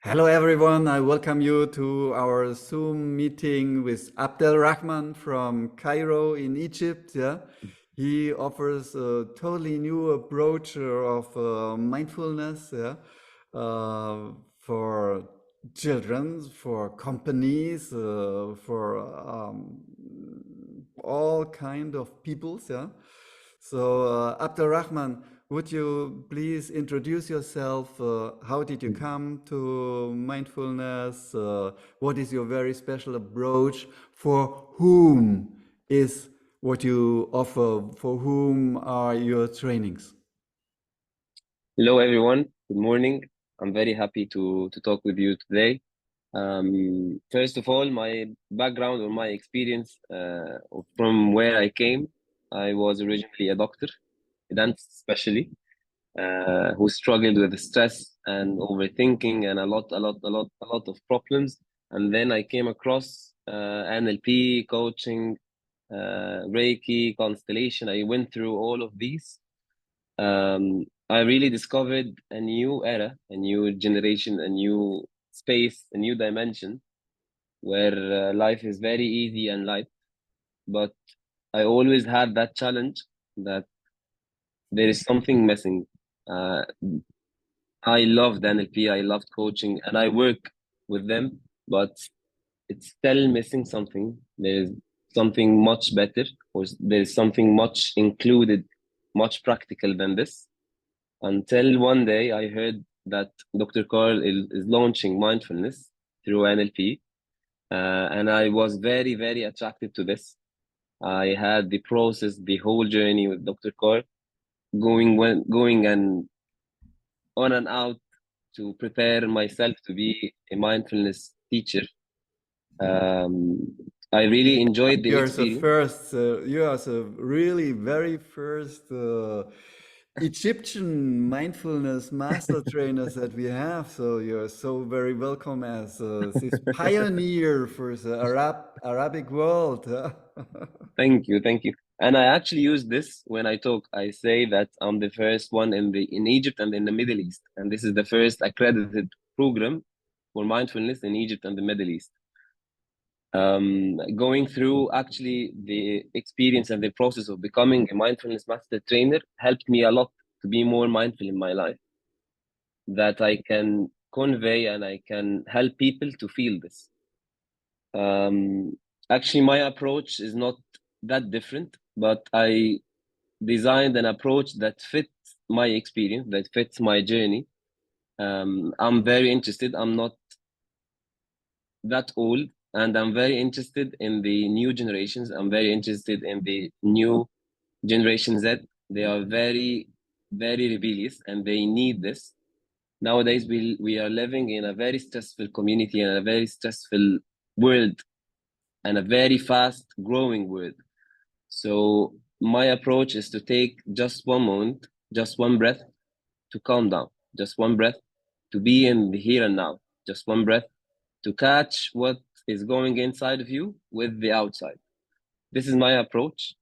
Hello everyone, I welcome you to our Zoom meeting with Abdelrahman from Cairo in Egypt. Yeah, he offers a totally new approach of mindfulness. Yeah, for children, for companies, for all kind of peoples. Yeah. So, Abdelrahman, would you please introduce yourself? How did you come to mindfulness? What is your very special approach? For whom is what you offer? For whom are your trainings? Hello, everyone. Good morning. I'm very happy to talk with you today. First of all, my background or my experience from where I came, I was originally a doctor, a dentist especially, who struggled with stress and overthinking and a lot of problems. And then I came across NLP, coaching, Reiki, constellation. I went through all of these. I really discovered a new era, a new generation, a new space, a new dimension where life is very easy and light. But I always had that challenge that there is something missing. Uh, I loved NLP, I loved coaching, and I work with them, but it's still missing something. There's something much better, or there's something much included, much practical than this. Until one day I heard that Dr. Carl is launching mindfulness through NLP. And I was very, very attracted to this. I had the process, the whole journey with Dr. Carl, going and on and out to prepare myself to be a mindfulness teacher. Um, I really enjoyed the You're the experience. first, you are the really very first Egyptian mindfulness master trainers that we have. So you're so very welcome as this pioneer for the Arabic world. Thank you, thank you. And I actually use this when I talk. I say that I'm the first one in Egypt and in the Middle East, and this is the first accredited program for mindfulness in Egypt and the Middle East. Going through actually the experience and the process of becoming a mindfulness master trainer helped me a lot to be more mindful in my life. That I can convey and I can help people to feel this. Um, Actually, my approach is not that different, but I designed an approach that fits my experience, that fits my journey. I'm very interested. I'm not that old, and I'm very interested in the new generations. I'm very interested in the new Generation Z. They are very, very rebellious, and they need this. Nowadays, we are living in a very stressful community and a very stressful world and a very fast growing world. So my approach is to take just one moment, just one breath to calm down, just one breath to be in the here and now, just one breath to catch what is going inside of you with the outside. This is my approach.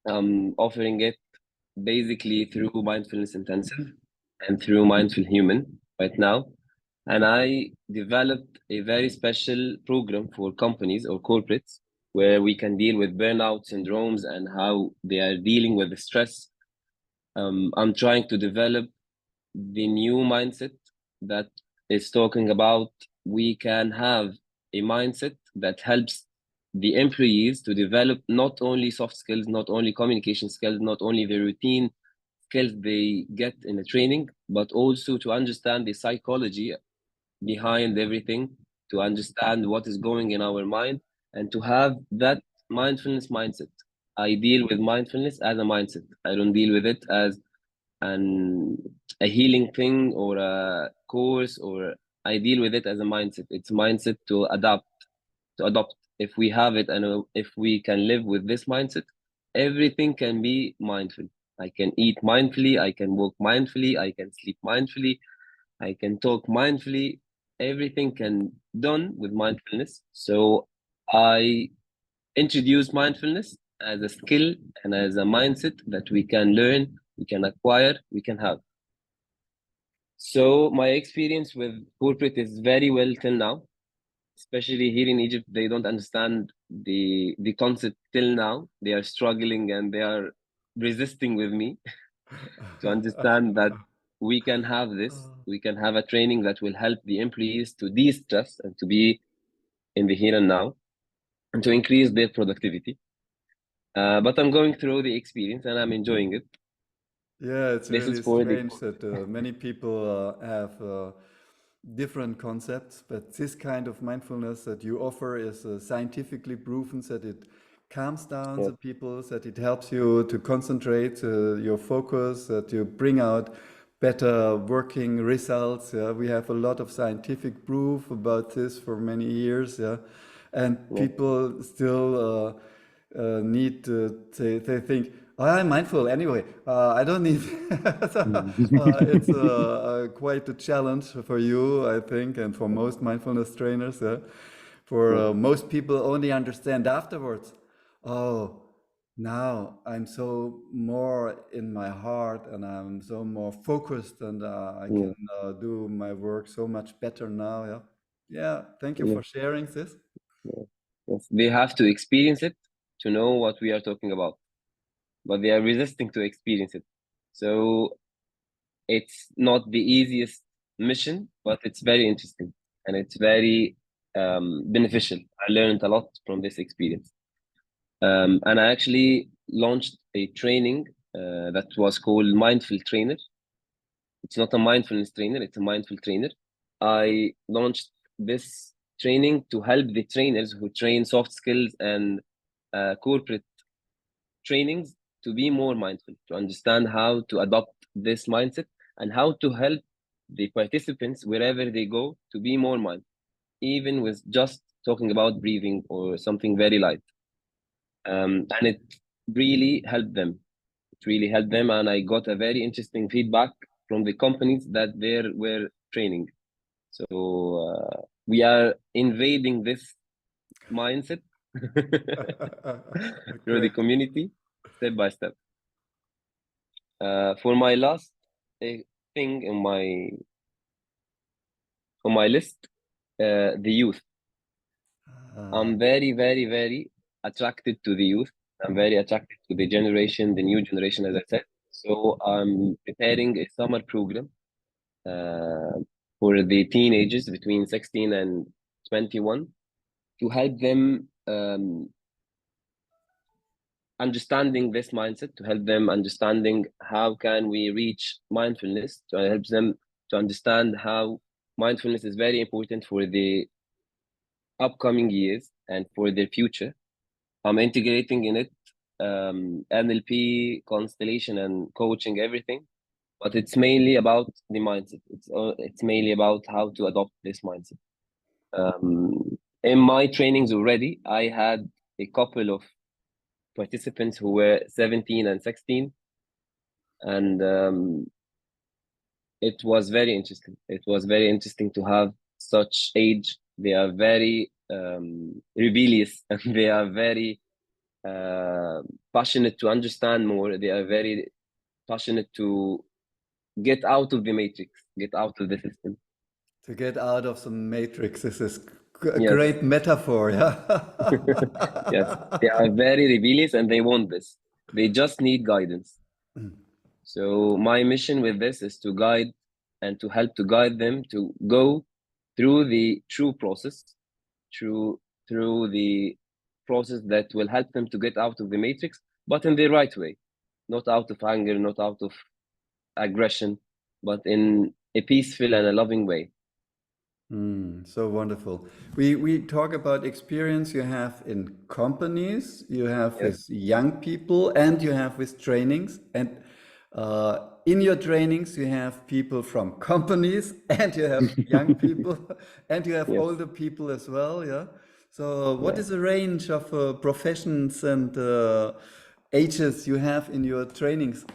I'm offering it basically through Mindfulness Intensive and through Mindful Human right now. And I developed a very special program for companies or corporates where we can deal with burnout syndromes and how they are dealing with the stress. I'm trying to develop the new mindset that is talking about we can have a mindset that helps the employees to develop not only soft skills, not only communication skills, not only the routine skills they get in the training, but also to understand the psychology behind everything, to understand what is going in our mind, and to have that mindfulness mindset. I deal with mindfulness as a mindset. I don't deal with it as an a healing thing or a course, or I deal with it as a mindset. It's mindset to adopt. If we have it and if we can live with this mindset, everything can be mindful. I can eat mindfully, I can walk mindfully, I can sleep mindfully, I can talk mindfully. Everything can done with mindfulness. So I introduce mindfulness as a skill and as a mindset that we can learn, we can acquire, we can have. So my experience with corporate is very well till now, especially here in Egypt. They don't understand the concept till now. They are struggling and they are resisting with me to understand that we can have this. We can have a training that will help the employees to de-stress and to be in the here and now and to increase their productivity. But I'm going through the experience and I'm enjoying it. Yeah, it's This is really for the strange corporate. that many people have different concepts, but this kind of mindfulness that you offer is scientifically proven that it calms down Yes. the people, that it helps you to concentrate your focus, that you bring out better working results. Yeah? We have a lot of scientific proof about this for many years. Yeah? And Yes. people still need to, they think, oh, I'm mindful anyway. I don't need. It's quite a challenge for you, I think, and for most mindfulness trainers. For Yes. most people, only understand afterwards. Oh, now I'm so more in my heart, and I'm so more focused, and I can Yes. do my work so much better now. Yeah, yeah. Thank you Yes. for sharing this. Yes. Yes. They have to experience it to know what we are talking about, but they are resisting to experience it. So it's not the easiest mission, but it's very interesting and it's very beneficial. I learned a lot from this experience. And I actually launched a training that was called Mindful Trainer. It's not a mindfulness trainer, it's a mindful trainer. I launched this training to help the trainers who train soft skills and corporate trainings to be more mindful, to understand how to adopt this mindset and how to help the participants wherever they go to be more mindful, even with just talking about breathing or something very light. And it really helped them. It really helped them, and I got a very interesting feedback from the companies that they were training. So we are invading this mindset through the Great. community step by step. For my last thing on my list, the youth. Uh, I'm very, very, very attracted to the youth. I'm very attracted to the generation, the new generation, as I said. So I'm preparing a summer program uh, for the teenagers between 16 and 21 to help them understanding this mindset, to help them understanding how can we reach mindfulness, to help them to understand how mindfulness is very important for the upcoming years and for their future. I'm integrating in it NLP, constellation, and coaching, everything. But it's mainly about the mindset. It's mainly about how to adopt this mindset. In my trainings already, I had a couple of participants who were 17 and 16, and it was very interesting. It was very interesting to have such age. They are very rebellious and they are very uh, passionate to understand more. They are very passionate to get out of the matrix, get out of the system. to get out of the matrix, this is a Yes, great metaphor. Yeah. yes. They are very rebellious and they want this. They just need guidance. So my mission with this is to guide and to help to guide them to go through the true process, through through the process that will help them to get out of the matrix, but in the right way, not out of anger, not out of aggression, but in a peaceful and a loving way. So wonderful. We talk about experience you have in companies, you have Yes, with young people, and you have with trainings. And in your trainings, you have people from companies, and you have young people, and you have yes, older people as well. Yeah. So, what yeah. is the range of professions and ages you have in your trainings?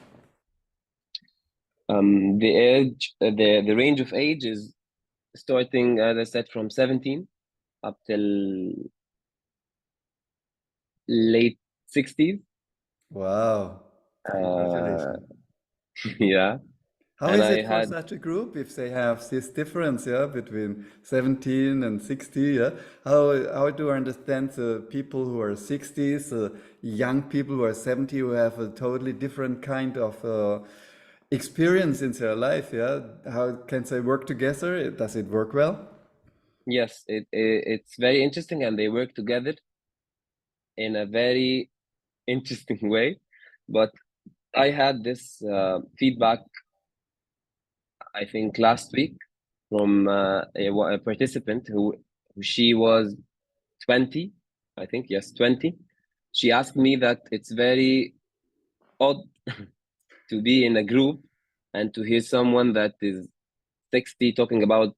The range of age is starting, as I said, from 17 up till late 60s. Wow! Uh, Congratulations. yeah. How And is I it for had, such a group if they have this difference, yeah, between 17 and 60, yeah? How do I understand the people who are 60s, young people who are 70 who have a totally different kind of experience in their life, yeah? How can they work together? Does it work well? yes, it's very interesting, and they work together in a very interesting way. But I had this feedback, I think, last week from a participant who she was 20, I think, yes, 20. She asked me that it's very odd to be in a group and to hear someone that is 60 talking about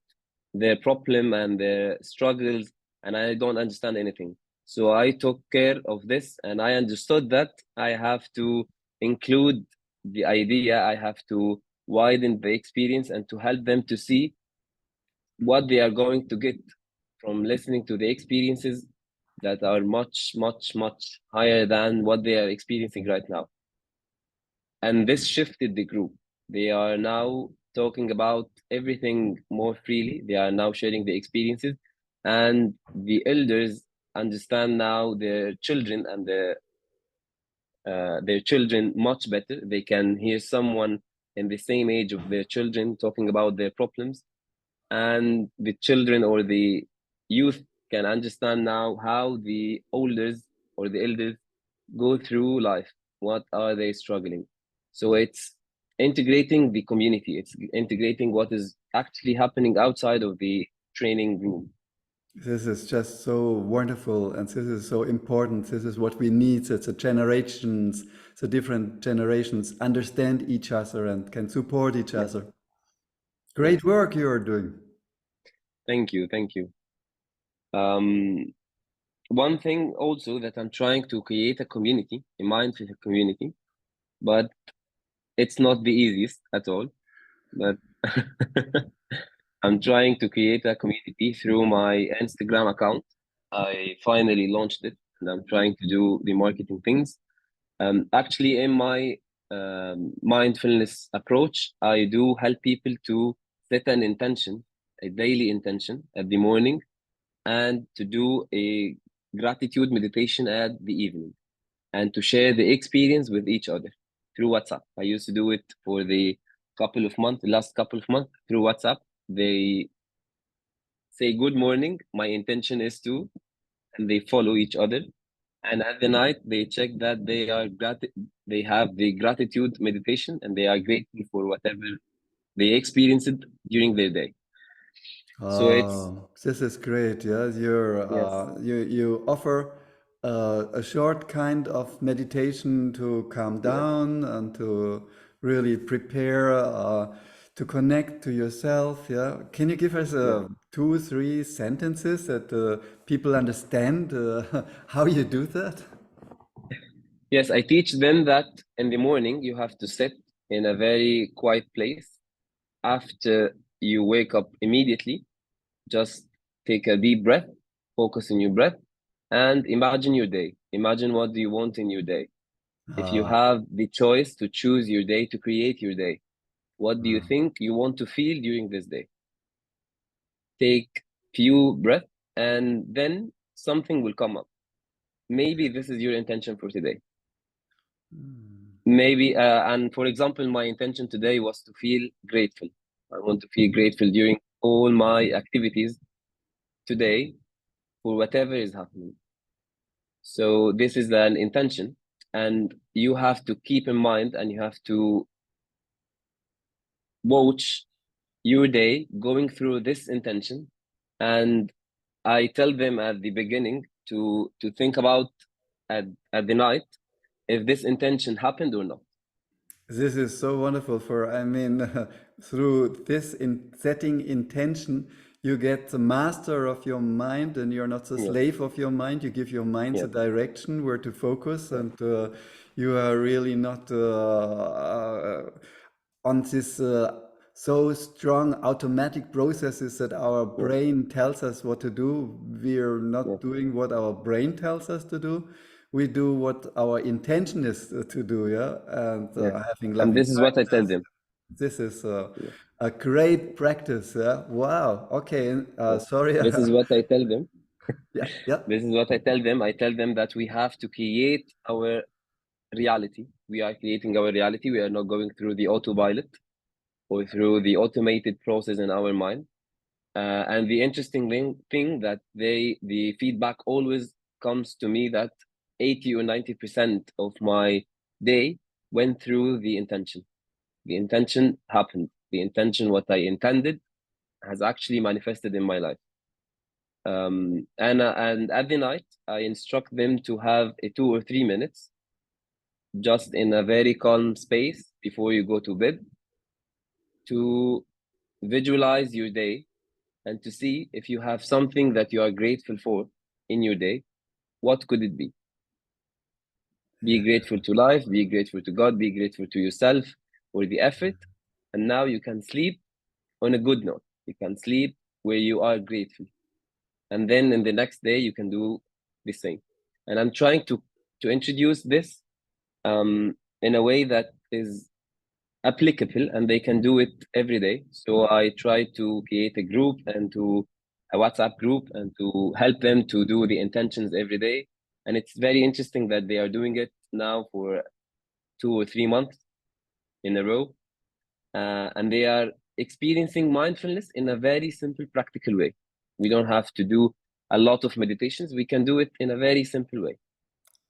their problem and their struggles, and I don't understand anything. So I took care of this, and I understood that I have to include the idea, I have to widen the experience and to help them to see what they are going to get from listening to the experiences that are much, much, much higher than what they are experiencing right now. And this shifted the group. They are now talking about everything more freely. They are now sharing the experiences, and the elders understand now their children much better. They can hear someone in the same age of their children talking about their problems, and the children or the youth can understand now how the elders or the elders go through life. What are they struggling? So it's integrating the community. It's integrating what is actually happening outside of the training room. This is just so wonderful, and this is so important. This is what we need, that the generations, the different generations understand each other and can support each Yes, other. yes. Great work you are doing. Thank you, thank you. Um, One thing also that I'm trying to create a community, a mindful community, but it's not the easiest at all. But I'm trying to create a community through my Instagram account. I finally launched it, and I'm trying to do the marketing things. Actually, in my mindfulness approach, I do help people to set an intention, a daily intention at the morning, and to do a gratitude meditation at the evening, and to share the experience with each other through WhatsApp. I used to do it for the last couple of months through WhatsApp. They say good morning, my intention is to, and they follow each other. And at the night, they check that they have the gratitude meditation, and they are grateful for whatever they experienced during their day. So it's This is great. Yeah, yes, you offer a short kind of meditation to calm yes, down and to really prepare to connect to yourself. Yeah, can you give us yes, two, three sentences that people understand how you do that? yes. I teach them that in the morning you have to sit in a very quiet place. After you wake up immediately, just take a deep breath, focus on your breath, and imagine your day. Imagine what do you want in your day. If you Ah, have the choice to choose your day, to create your day, what do you ah. think you want to feel during this day? Take few breaths, and then something will come up. Maybe this is your intention for today. Maybe, and for example, my intention today was to feel grateful. I want to feel grateful during all my activities today for whatever is happening. So this is an intention, and you have to keep in mind, and you have to watch your day going through this intention. And I tell them at the beginning to think about at the night if this intention happened or not. This is so wonderful for, I mean, through this in setting intention, you get the master of your mind and you're not the Yes, slave of your mind. You give your mind the yes, direction where to focus yes, and you are really not on this so strong automatic processes that our yes, brain tells us what to do. We're not yes, doing what our brain tells us to do. We do what our intention is to do, yeah, and yes. having And loving this is what I tell kindness. them. This is Yeah. a great practice. Yeah. Wow. Okay. Yes. Sorry. This is what I tell them. Yeah. Yeah. This is what I tell them. I tell them that we have to create our reality. We are creating our reality. We are not going through the autopilot or through the automated process in our mind. And the interesting thing that the feedback always comes to me that 80 or 90% of my day went through the intention. The intention happened. The intention, what I intended, has actually manifested in my life. And at the night, I instruct them to have a 2 or 3 minutes just in a very calm space before you go to bed to visualize your day and to see if you have something that you are grateful for in your day. What could it be? Be grateful to life, be grateful to God, be grateful to yourself for the effort. And now you can sleep on a good note. You can sleep where you are grateful. And then in the next day, you can do the same. And I'm trying to introduce this in a way that is applicable and they can do it every day. So I try to create a group and to a WhatsApp group and to help them to do the intentions every day. And it's very interesting that they are doing it now for 2 or 3 months in a row. And they are experiencing mindfulness in a very simple, practical way. We don't have to do a lot of meditations. We can do it in a very simple way.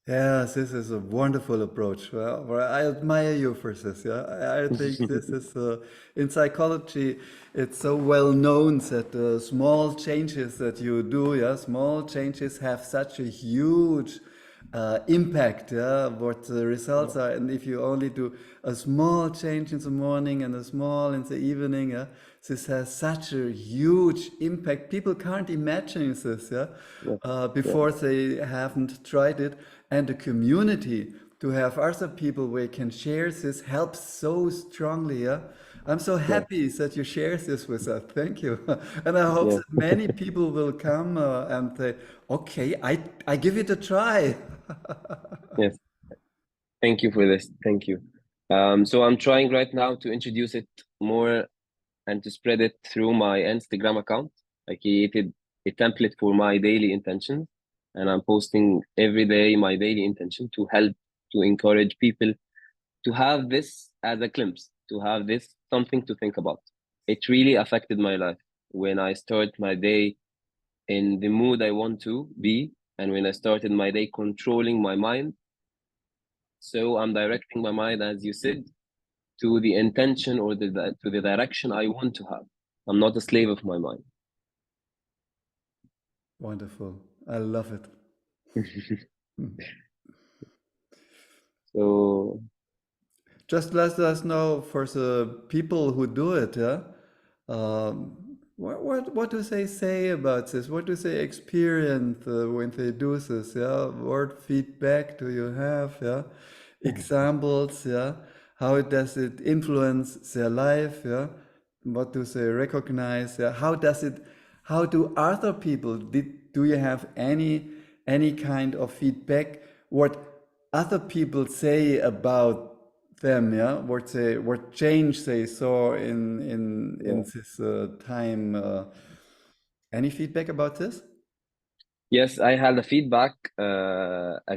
Yes, this is a wonderful approach. Well, I admire you for this. Yeah, I think this is in psychology. It's so well known that small changes that you do, yeah, small changes have such a huge impact. Yeah, what the results are, and if you only do a small change in the morning and a small in the evening, yeah, this has such a huge impact. People can't imagine this. Yeah, Yeah, yeah, before they haven't tried it. And the community to have other people where you can share this helps so strongly. Yeah? I'm so yeah, happy that you share this with us. Thank you. And I hope yeah. that many people will come and say, okay, I give it a try. Yes. Thank you for this. Thank you. So I'm trying right now to introduce it more and to spread it through my Instagram account. I created a template for my daily intentions, and I'm posting every day my daily intention to help to encourage people to have this as a glimpse, to have this something to think about. It really affected my life when I start my day in the mood I want to be, and when I started my day controlling my mind. So I'm directing my mind, as you said, to the intention or to the direction I want to have. I'm not a slave of my mind. Wonderful. I love it. So Just let us know for the people who do it, yeah? What do they say about this? What do they experience when they do this? Yeah, what feedback do you have? Yeah, examples. Yeah, how does it influence their life? Yeah, what do they recognize? Yeah, how does it? How do other people? Do you have any kind of feedback? What other people say about them, yeah, what change they saw in yeah. this time. Any feedback about this? Yes, I had a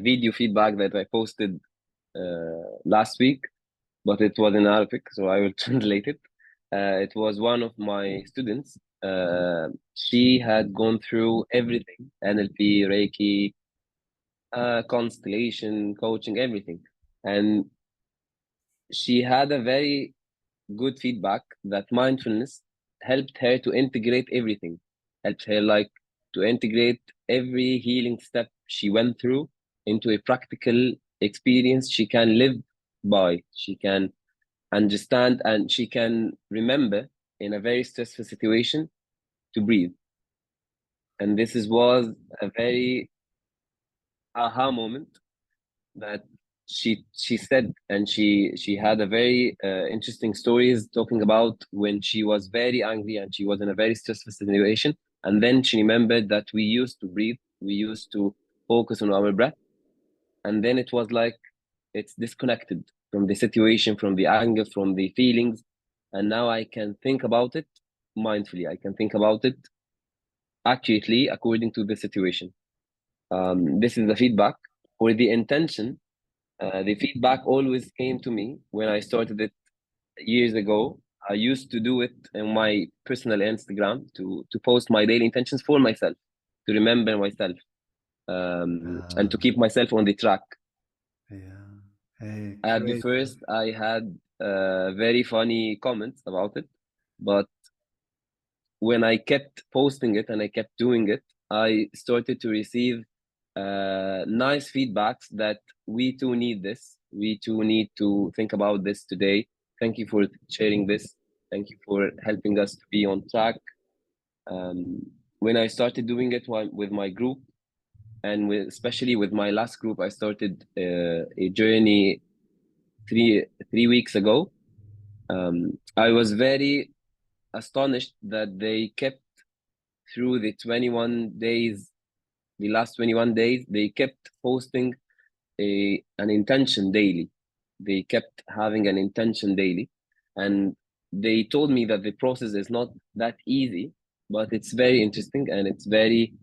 video feedback that I posted last week, but it was in Arabic, so I will translate it. It was one of my students. She had gone through everything: NLP, Reiki, constellation, coaching, everything. And she had a very good feedback that mindfulness helped her to integrate everything, helped her like to integrate every healing step she went through into a practical experience she can live by, she can understand, and she can remember in a very stressful situation to breathe. And was a very aha moment that she said, and she had a very interesting stories talking about when she was very angry and she was in a very stressful situation, and then she remembered that we used to breathe, we used to focus on our breath, and then it was like it's disconnected from the situation, from the anger, from the feelings, and now I can think about it mindfully. I can think about it accurately according to the situation. This is the feedback. For the intention, the feedback always came to me when I started it years ago. I used to do it in my personal Instagram to post my daily intentions for myself, to remember myself, and to keep myself on the track. Yeah. Hey, At the great. first, I had very funny comments about it, but when I kept posting it and I kept doing it, I started to receive nice feedbacks that we too need this. We too need to think about this today. Thank you for sharing this. Thank you for helping us to be on track. When I started doing it with my group, and especially with my last group, I started a journey three weeks ago. I was very astonished that they kept through the 21 days, the last 21 days, they kept posting an intention daily. They kept having an intention daily. And they told me that the process is not that easy, but it's very interesting and it's very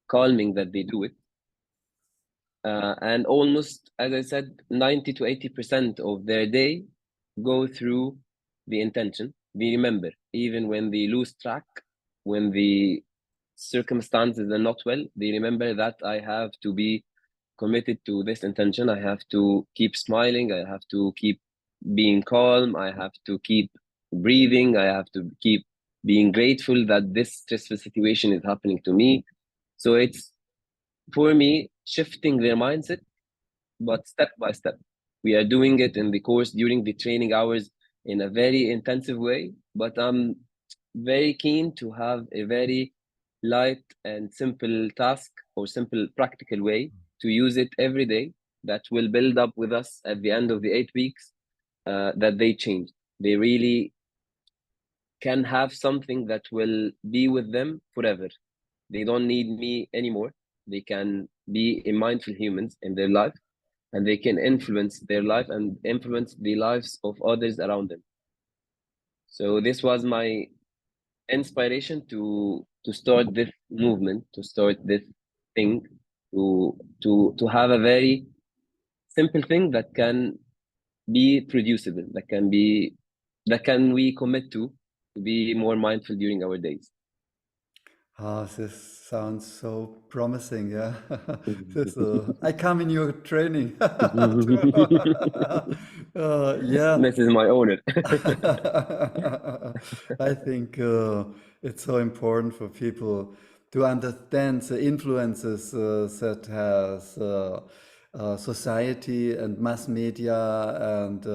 calming that they do it. And almost, as I said, 90 to 80% of their day go through the intention. They remember, even when they lose track, when the circumstances are not well, they remember that I have to be committed to this intention. I have to keep smiling. I have to keep being calm. I have to keep breathing. I have to keep being grateful that this stressful situation is happening to me. So it's, for me, shifting their mindset, but step by step. We are doing it in the course during the training hours in a very intensive way, but I'm very keen to have a very light and simple task or simple practical way to use it every day that will build up with us at the end of the 8 weeks, that they change. They really can have something that will be with them forever. They don't need me anymore. They can be a mindful humans in their life, and they can influence their life and influence the lives of others around them. So this was my inspiration to start this movement, to start this thing, to have a very simple thing that can be producible, that can we commit to be more mindful during our days. Ah, this sounds so promising, yeah. This, I come in your training. Yeah. This is my honor. I think it's so important for people to understand the influences that has society and mass media and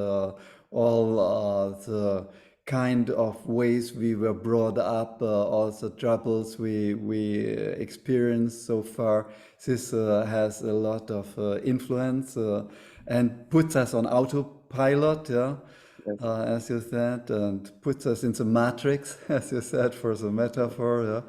all the kind of ways we were brought up, all the troubles we experienced so far. This has a lot of influence and puts us on autopilot, yeah, Yes. as you said, and puts us in the matrix, as you said, for the metaphor, yeah.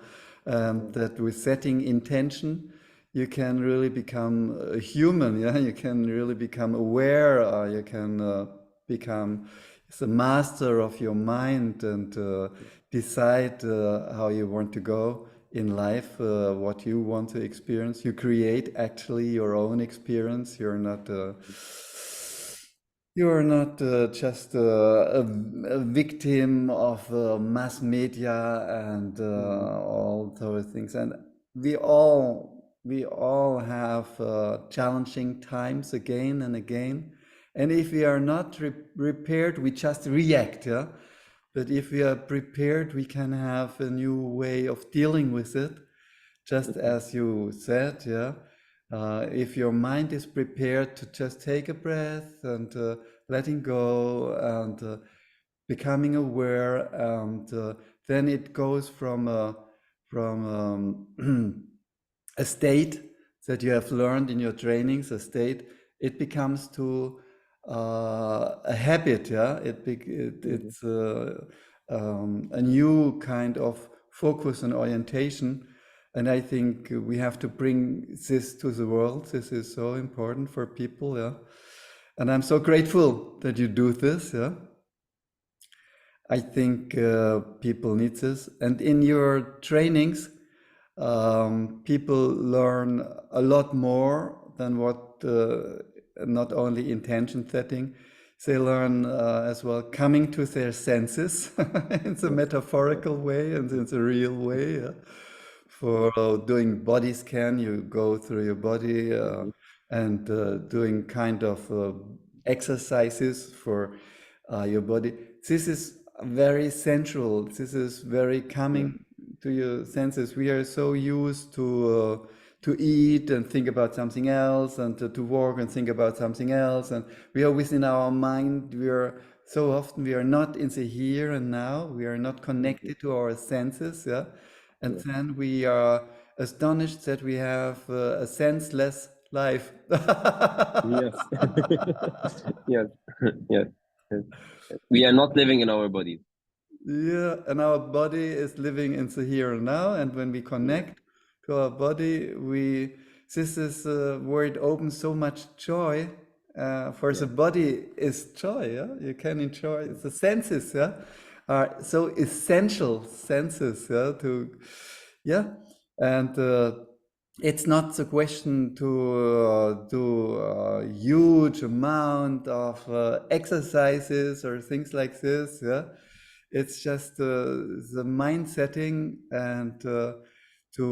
That with setting intention, you can really become a human, yeah. You can really become aware. You can become the master of your mind and decide how you want to go in life, what you want to experience. You create actually your own experience. You're not just a victim of mass media and Mhm. all those things. And we all have challenging times again and again. And if we are not prepared, we just react. Yeah. But if we are prepared, we can have a new way of dealing with it, just Mhm. as you said, yeah. If your mind is prepared to just take a breath and letting go and becoming aware, and then it goes from a state that you have learned in your trainings, a state, it becomes to a habit, yeah. Mhm. It's a new kind of focus and orientation, and I think we have to bring this to the world. This is so important for people, yeah. And I'm so grateful that you do this, yeah. I think people need this. And in your trainings, people learn a lot more than what not only intention setting, they learn as well coming to their senses in the Yes, yes, metaphorical way and in the real way. For doing body scan, you go through your body mhm, and doing kind of exercises for your body. This is very central. This is very yes, coming to your senses. We are so used to eat and think about something else, and to walk and think about something else, and we are within our mind. We are so often we are not in the here and now. We are not mhm, connected to our senses. Yeah, and yes, then we are astonished that we have a senseless life. yes, yes, yes, yes. We are not living in our bodies. Yeah, and our body is living in the here and now, and when we Yes, connect to our body, we this is where it opens so much joy. For the yes, body is joy. Yeah, you can enjoy the senses. Yeah, are so essential senses. Yeah, to yeah, and it's not the question to do a huge amount of exercises or things like this. Yeah, it's just the mind setting and to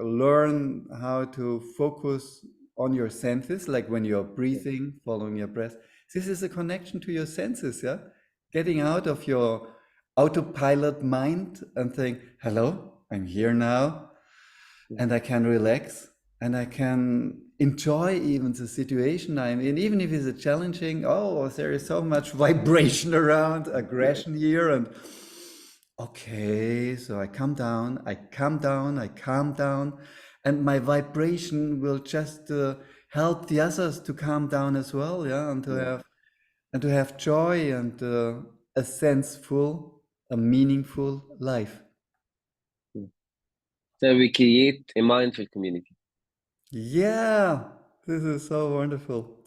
learn how to focus on your senses, like when you're yes, breathing, following your breath. This is a connection to your senses, yeah? Getting out of your autopilot mind and saying, hello, I'm here now, yes, and I can relax and I can enjoy even the situation I'm in, even if it's a challenging. Oh, there is so much vibration around, yes, aggression here, and okay, so I calm down, I calm down, I calm down, and my vibration will just help the others to calm down as well, yeah, yes, and to have joy and a senseful, a meaningful life. yes. So we create a mindful community. Yeah, this is so wonderful.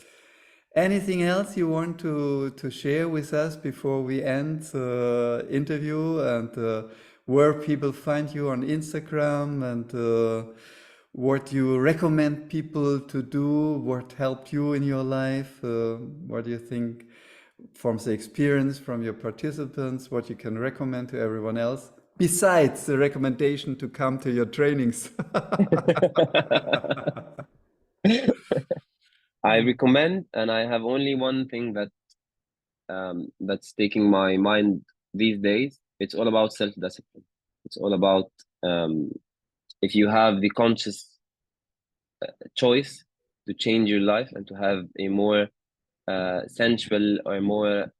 Anything else you want to share with us before we end the interview, and where people find you on Instagram, and what you recommend people to do, what helped you in your life, what do you think from the experience from your participants, what you can recommend to everyone else, besides the recommendation to come to your trainings? I recommend, and I have only one thing that that's taking my mind these days. It's all about self-discipline. It's all about if you have the conscious choice to change your life and to have a more sensual or more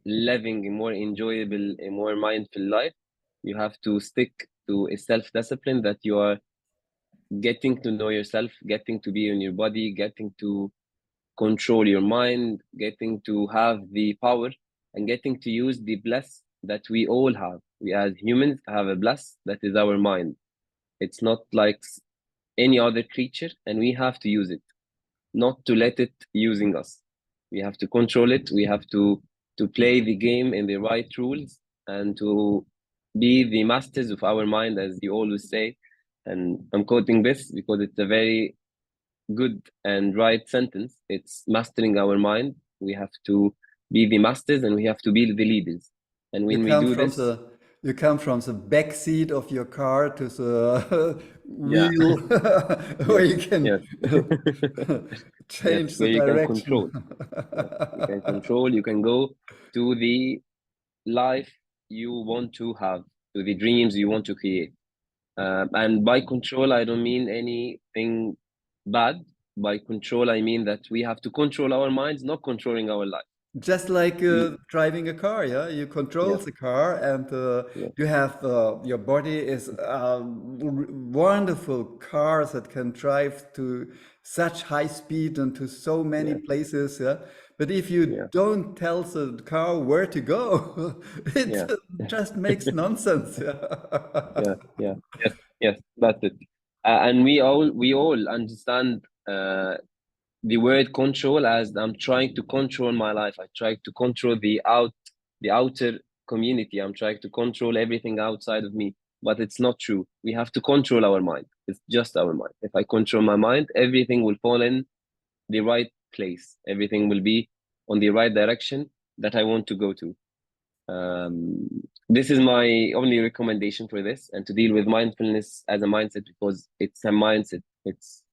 living, a more enjoyable, a more mindful life, you have to stick to a self-discipline that you are getting to know yourself, getting to be in your body, getting to control your mind, getting to have the power, and getting to use the bless that we all have. We as humans have a bless that is our mind. It's not like any other creature, and we have to use it, not to let it using us. We have to control it. We have to play the game in the right rules and to be the masters of our mind, as you always say. And I'm quoting this because it's a very good and right sentence. It's mastering our mind. We have to be the masters and we have to be the leaders. And You when we come do from this, the back seat of your car to the yeah, wheel where yes, you can yes, yes, change the where you can direction. control. Yes, you can control. You can go to the life you want to have, to the dreams you want to create. And by control, I don't mean anything bad. By control, I mean that we have to control our minds, not controlling our life. Just like We, driving a car, yeah, you control yes, the car, and yes, you have your body is wonderful cars that can drive to such high speed and to so many yes, places, yeah. But if you yes, don't tell the car where to go, it yes, just makes nonsense. yeah, Yeah. yeah, yes, yes, that's it. And we all understand the word control as I'm trying to control my life. I try to control the out. the outer community. I'm trying to control everything outside of me, but it's not true. We have to control our mind. It's just our mind. If I control my mind, everything will fall in the right place. Everything will be on the right direction that I want to go to. This is my only recommendation for this, and to deal with mindfulness as a mindset, because it's a mindset. It's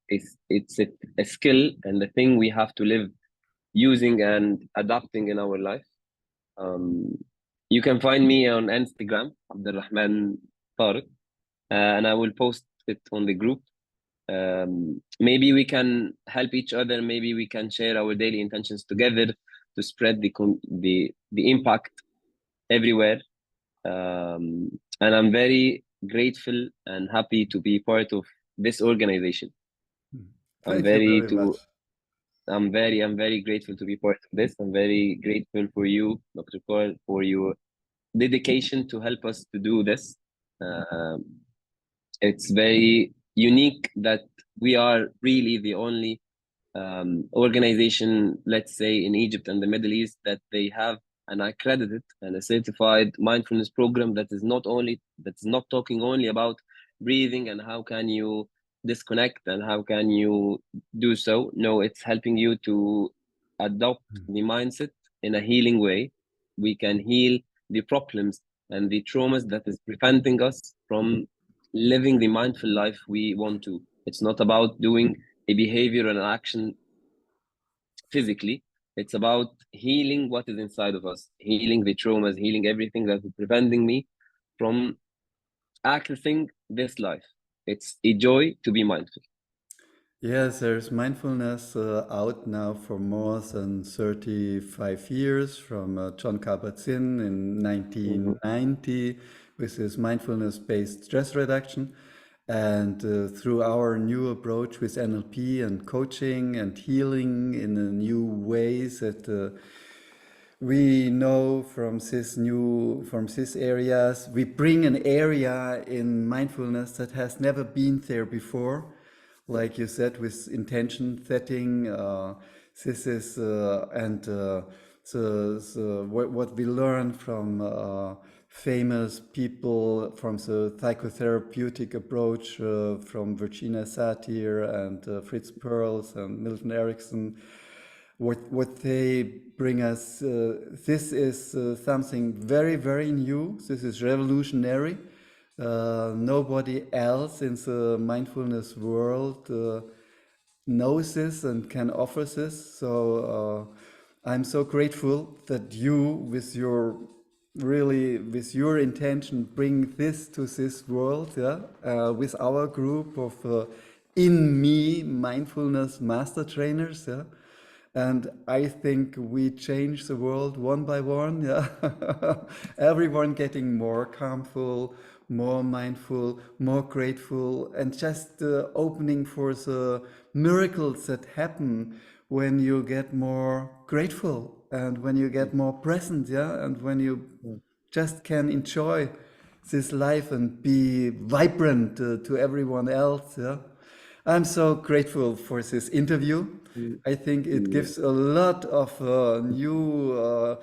a skill and a thing we have to live using and adapting in our life. You can find me on Instagram, Abdelrahman Tariq, and I will post it on the group. Maybe we can help each other. Maybe we can share our daily intentions together to spread the impact everywhere. And I'm very grateful and happy to be part of this organization. Thank you very much. I'm very grateful to be part of this. I'm very grateful for you, Dr. Cole, for your dedication to help us to do this. It's very unique that we are really the only organization, let's say, in Egypt and the Middle East, that they have an accredited and a certified mindfulness program that's not talking only about breathing and how can you disconnect and how can you do so. No, it's helping you to adopt the mindset in a healing way. We can heal the problems and the traumas that is preventing us from living the mindful life we want to. It's not about doing a behavior and an action physically. It's about healing what is inside of us, healing the traumas, healing everything that is preventing me from accessing this life. It's a joy to be mindful. Yes, there's mindfulness out now for more than 35 years from John Kabat-Zinn in 1990 with his mindfulness-based stress reduction. And through our new approach with NLP and coaching and healing in a new ways that we know from these areas, we bring an area in mindfulness that has never been there before. Like you said, with intention setting, this is what we learn from famous people from the psychotherapeutic approach from Virginia Satir and Fritz Perls and Milton Erickson. What they bring us, this is something very, very new. This is revolutionary. Nobody else in the mindfulness world knows this and can offer this. So I'm so grateful that you, with your intention, bring this to this world. Yeah, with our group of in me mindfulness master trainers. Yeah. And I think we change the world one by one. Yeah, everyone getting more calmful, more mindful, more grateful, and just opening for the miracles that happen when you get more grateful and when you get more present. Yeah, and when you just can enjoy this life and be vibrant to everyone else. Yeah. I'm so grateful for this interview. I think it gives a lot of new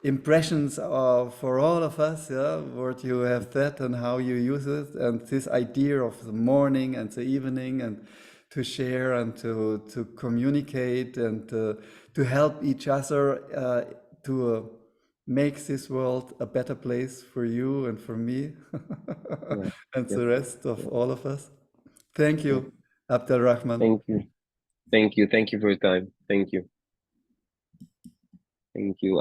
impressions for all of us, yeah, what you have said and how you use it, and this idea of the morning and the evening, and to share and to communicate and to help each other to make this world a better place for you and for me Yeah. and Yeah. the rest of Yeah. all of us. Thank Yeah. you, Abdelrahman. Thank you. Thank you. Thank you for your time. Thank you. Thank you.